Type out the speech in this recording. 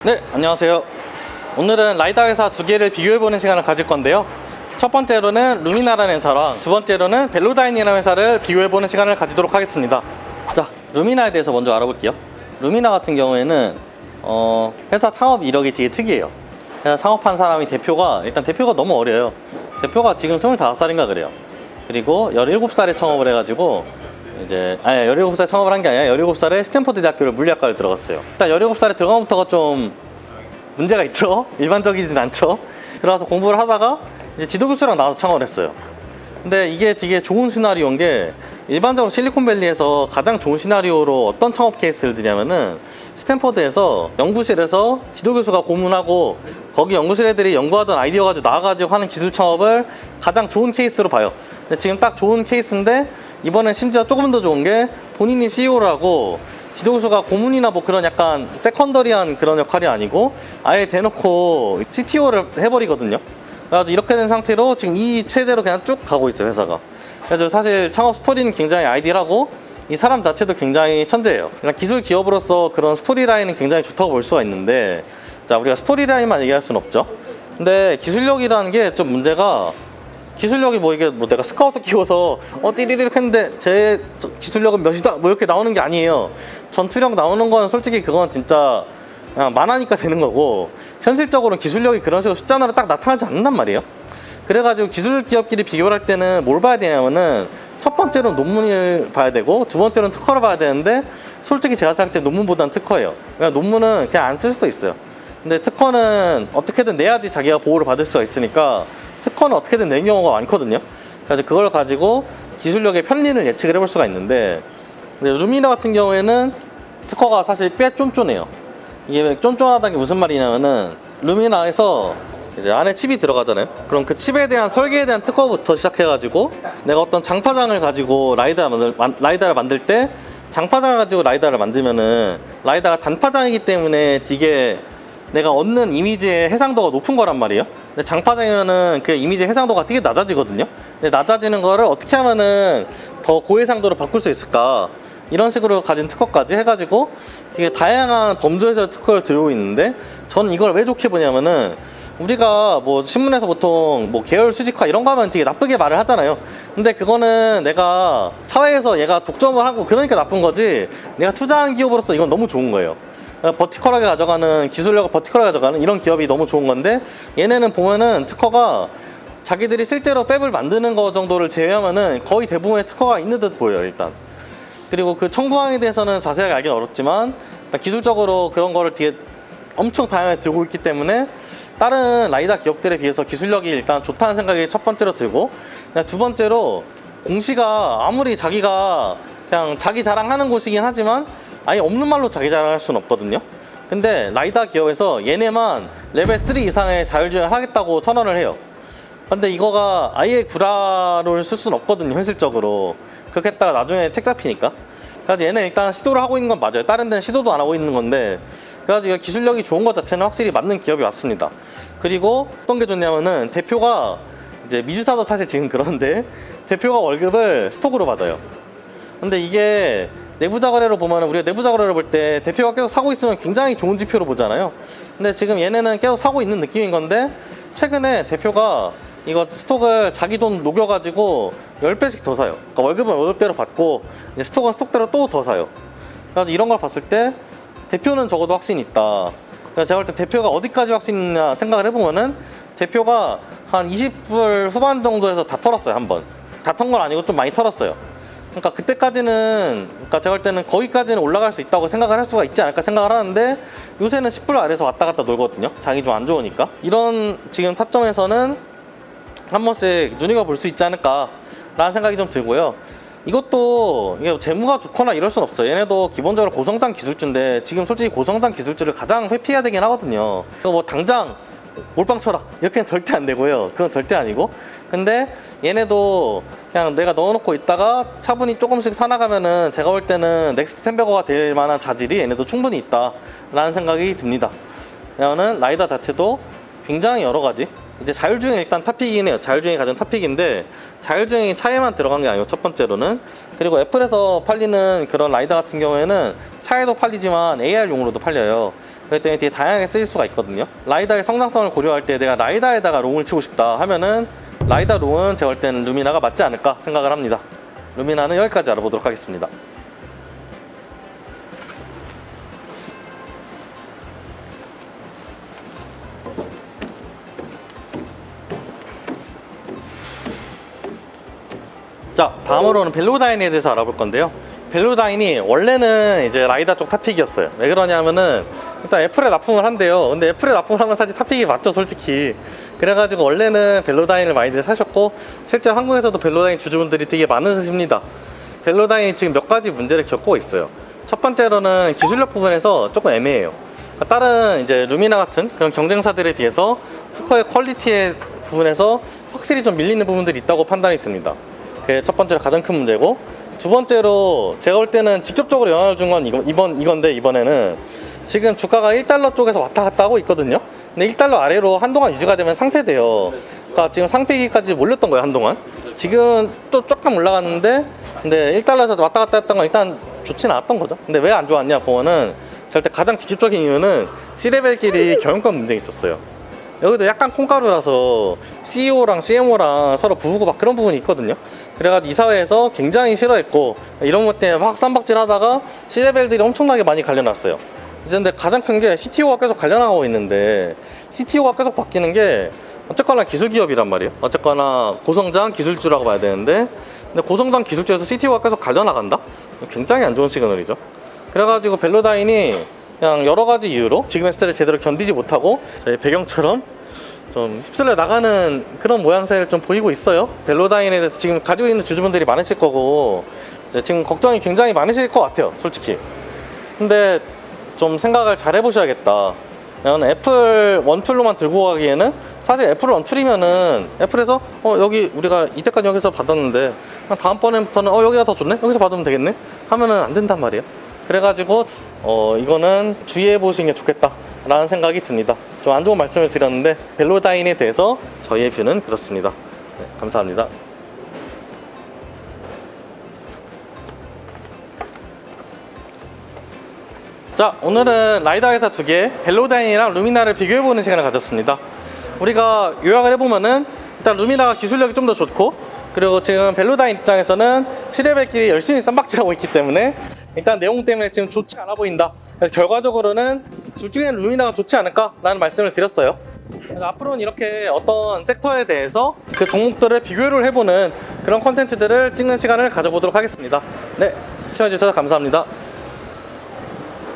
네, 안녕하세요. 오늘은 라이다 회사 두 개를 비교해보는 시간을 가질 건데요. 첫 번째로는 루미나라는 회사랑 두 번째로는 벨로다인이라는 회사를 비교해보는 시간을 가지도록 하겠습니다. 자, 루미나에 대해서 먼저 알아볼게요. 루미나 같은 경우에는 회사 창업 이력이 되게 특이해요. 회사 창업한 사람이 일단 대표가 너무 어려요. 대표가 지금 25살인가 그래요. 그리고 17살에 창업을 해가지고 17살에 창업을 한 게 아니라 17살에 스탠포드 대학교를 물리학과를 들어갔어요. 일단 17살에 들어가부터가 좀 문제가 있죠. 일반적이진 않죠. 들어가서 공부를 하다가 이제 지도교수랑 나와서 창업을 했어요. 근데 이게 되게 좋은 시나리오인 게, 일반적으로 실리콘밸리에서 가장 좋은 시나리오로 어떤 창업 케이스를 드냐면은, 스탠포드에서 연구실에서 지도교수가 고문하고 거기 연구실 애들이 연구하던 아이디어 가지고 나와가지고 하는 기술 창업을 가장 좋은 케이스로 봐요. 근데 지금 딱 좋은 케이스인데, 이번엔 심지어 조금 더 좋은 게 본인이 CEO를 하고 지도교수가 고문이나 뭐 그런 약간 세컨더리한 그런 역할이 아니고 아예 대놓고 CTO를 해버리거든요. 그래가지고 이렇게 된 상태로 지금 이 체제로 그냥 쭉 가고 있어요, 회사가. 그래서 사실 창업 스토리는 굉장히 아이디얼하고 이 사람 자체도 굉장히 천재예요. 그냥 기술 기업으로서 그런 스토리라인은 굉장히 좋다고 볼 수가 있는데, 자, 우리가 스토리라인만 얘기할 수는 없죠. 근데 기술력이라는 게 좀 문제가, 기술력이 이게 내가 스카우트 키워서 띠리리릭 했는데 제 기술력은 몇이다 뭐 이렇게 나오는 게 아니에요. 전투력 나오는 건 솔직히 그건 진짜 그냥 만화니까 되는 거고, 현실적으로는 기술력이 그런 식으로 숫자로 딱 나타나지 않는단 말이에요. 그래가지고 기술 기업끼리 비교를 할 때는 뭘 봐야 되냐면은, 첫 번째로는 논문을 봐야 되고 두 번째로는 특허를 봐야 되는데, 솔직히 제가 생각할 때 논문보다는 특허예요. 그냥 논문은 그냥 안 쓸 수도 있어요. 근데 특허는 어떻게든 내야지 자기가 보호를 받을 수가 있으니까 특허는 어떻게든 내는 경우가 많거든요. 그래서 그걸 가지고 기술력의 편리를 예측을 해볼 수가 있는데, 루미나 같은 경우에는 특허가 사실 꽤 쫀쫀해요. 이게 쫀쫀하다는 게 무슨 말이냐면은, 루미나에서 이제 안에 칩이 들어가잖아요. 그럼 그 칩에 대한 설계에 대한 특허부터 시작해가지고, 내가 어떤 장파장을 가지고 라이다를 만들 때, 장파장을 가지고 라이다를 만들면은 라이다가 단파장이기 때문에 되게 내가 얻는 이미지의 해상도가 높은 거란 말이에요. 근데 장파장이면은 그 이미지 해상도가 되게 낮아지거든요. 근데 낮아지는 거를 어떻게 하면은 더 고해상도로 바꿀 수 있을까, 이런 식으로 가진 특허까지 해가지고 되게 다양한 범주에서 특허를 들고 있는데, 저는 이걸 왜 좋게 보냐면은, 우리가 뭐 신문에서 보통 뭐 계열 수직화 이런 거 하면 되게 나쁘게 말을 하잖아요. 근데 그거는 내가 사회에서 얘가 독점을 하고 그러니까 나쁜 거지, 내가 투자한 기업으로서 이건 너무 좋은 거예요. 버티컬하게 가져가는, 기술력을 버티컬하게 가져가는 이런 기업이 너무 좋은 건데, 얘네는 보면은 특허가 자기들이 실제로 팹을 만드는 거 정도를 제외하면은 거의 대부분의 특허가 있는 듯 보여요, 일단. 그리고 그 청구항에 대해서는 자세하게 알기는 어렵지만, 기술적으로 그런 거를 되게 엄청 다양하게 들고 있기 때문에 다른 라이다 기업들에 비해서 기술력이 일단 좋다는 생각이 첫 번째로 들고, 두 번째로 공시가 아무리 자기가 그냥 자기 자랑하는 곳이긴 하지만 아예 없는 말로 자기 자랑할 수는 없거든요. 근데 라이다 기업에서 얘네만 레벨 3 이상의 자율주행을 하겠다고 선언을 해요. 근데 이거가 아예 구라를 쓸 수는 없거든요, 현실적으로. 그렇게 했다가 나중에 책 잡히니까. 그래서 얘는 일단 시도를 하고 있는 건 맞아요. 다른 데는 시도도 안 하고 있는 건데, 그래가지고 기술력이 좋은 것 자체는 확실히 맞는 기업이 맞습니다. 그리고 어떤 게 좋냐면은, 대표가 이제 미주사도 사실 지금 그런데 대표가 월급을 스톡으로 받아요. 근데 이게 내부자 거래로 보면은, 우리가 내부자 거래를 볼 때 대표가 계속 사고 있으면 굉장히 좋은 지표로 보잖아요. 근데 지금 얘네는 계속 사고 있는 느낌인 건데, 최근에 대표가 이거 스톡을 자기 돈 녹여가지고 10배씩 더 사요. 그러니까 월급은 월급대로 받고 이제 스톡은 스톡대로 또 더 사요. 그래서 이런 걸 봤을 때 대표는 적어도 확신이 있다. 그래서 제가 볼 때 대표가 어디까지 확신이 있냐 생각을 해보면은, 대표가 한 20불 후반 정도에서 다 털었어요, 한 번. 다 턴 건 아니고 좀 많이 털었어요. 그러니까 그때까지는, 그러니까 제가 볼 때는 거기까지는 올라갈 수 있다고 생각을 할 수가 있지 않을까 생각을 하는데, 요새는 10불 아래에서 왔다 갔다 놀거든요. 장이 좀 안 좋으니까. 이런 지금 타점에서는 한 번씩 눈이가 볼 수 있지 않을까 라는 생각이 좀 들고요. 이것도 이게 재무가 좋거나 이럴 순 없어요. 얘네도 기본적으로 고성장 기술주인데, 지금 솔직히 고성장 기술주를 가장 회피해야 되긴 하거든요. 이거 뭐 당장 몰빵 쳐라 이렇게는 절대 안 되고요. 그건 절대 아니고. 근데 얘네도 그냥 내가 넣어놓고 있다가 차분히 조금씩 사나가면은, 제가 볼 때는 넥스트 10배거가 될 만한 자질이 얘네도 충분히 있다 라는 생각이 듭니다. 왜냐면은 라이다 자체도 굉장히 여러 가지 이제 자율주행 일단 탑픽이긴 해요. 자율주행이 가장 탑픽인데 자율주행이 차에만 들어간 게 아니고 첫 번째로는, 그리고 애플에서 팔리는 그런 라이더 같은 경우에는 차에도 팔리지만 AR용으로도 팔려요. 그렇기 때문에 되게 다양하게 쓰일 수가 있거든요. 라이다의 성장성을 고려할 때 내가 라이다에다가 롱을 치고 싶다 하면은 라이다 롱은 제가 볼 때는 루미나가 맞지 않을까 생각을 합니다. 루미나는 여기까지 알아보도록 하겠습니다. 자, 다음으로는 벨로다인에 대해서 알아볼 건데요. 벨로다인이 원래는 이제 라이다 쪽 탑픽이었어요. 왜 그러냐면은 일단 애플에 납품을 한대요. 근데 애플에 납품을 하면 사실 탑픽이 맞죠, 솔직히. 그래가지고 원래는 벨로다인을 많이들 사셨고, 실제 한국에서도 벨로다인 주주분들이 되게 많으십니다. 벨로다인이 지금 몇 가지 문제를 겪고 있어요. 첫 번째로는 기술력 부분에서 조금 애매해요. 다른 이제 루미나 같은 그런 경쟁사들에 비해서 특허의 퀄리티의 부분에서 확실히 좀 밀리는 부분들이 있다고 판단이 듭니다. 그게 첫 번째로 가장 큰 문제고, 두 번째로 제가 볼 때는 직접적으로 영향을 준 건 이건데 이번에는 지금 주가가 1달러 쪽에서 왔다 갔다 하고 있거든요. 근데 1달러 아래로 한동안 유지가 되면 상폐돼요. 그러니까 지금 상폐기까지 몰렸던 거예요, 한동안. 지금 또 조금 올라갔는데, 근데 1달러에서 왔다 갔다 했던 건 일단 좋진 않았던 거죠. 근데 왜 안 좋았냐 보면은 제가 볼 때 가장 직접적인 이유는 C레벨끼리 경영권 문제가 있었어요. 여기도 약간 콩가루라서 CEO랑 CMO랑 서로 부부고 막 그런 부분이 있거든요. 그래가지고 이사회에서 굉장히 싫어했고, 이런 것 때문에 막 쌈박질 하다가 C레벨들이 엄청나게 많이 갈려놨어요. 이제 근데 가장 큰 게 CTO가 계속 갈려나가고 있는데, CTO가 계속 바뀌는 게 어쨌거나 기술기업이란 말이에요. 어쨌거나 고성장 기술주라고 봐야 되는데, 근데 고성장 기술주에서 CTO가 계속 갈려나간다? 굉장히 안 좋은 시그널이죠. 그래가지고 벨로다인이 그냥 여러 가지 이유로 지금의 스타일을 제대로 견디지 못하고 저희 배경처럼 좀 휩쓸려 나가는 그런 모양새를 좀 보이고 있어요. 벨로다인에 대해서 지금 가지고 있는 주주분들이 많으실 거고, 이제 지금 걱정이 굉장히 많으실 것 같아요, 솔직히. 근데 좀 생각을 잘 해보셔야겠다. 애플 원툴로만 들고 가기에는, 사실 애플 원툴이면은 애플에서 여기 우리가 이때까지 여기서 받았는데 다음번에부터는 여기가 더 좋네? 여기서 받으면 되겠네? 하면은 안 된단 말이에요. 그래가지고 이거는 주의해 보시는 게 좋겠다 라는 생각이 듭니다. 좀 안 좋은 말씀을 드렸는데 벨로다인에 대해서 저희의 뷰는 그렇습니다. 네, 감사합니다. 자, 오늘은 라이다 회사 두 개, 벨로다인이랑 루미나를 비교해보는 시간을 가졌습니다. 우리가 요약을 해보면은 일단 루미나가 기술력이 좀 더 좋고, 그리고 지금 벨로다인 입장에서는 C레벨끼리 열심히 쌈박질하고 있기 때문에 일단 내용 때문에 지금 좋지 않아 보인다. 그래서 결과적으로는 둘 중에는 루미나가 좋지 않을까라는 말씀을 드렸어요. 그래서 앞으로는 이렇게 어떤 섹터에 대해서 그 종목들을 비교를 해보는 그런 컨텐츠들을 찍는 시간을 가져보도록 하겠습니다. 네, 시청해주셔서 감사합니다.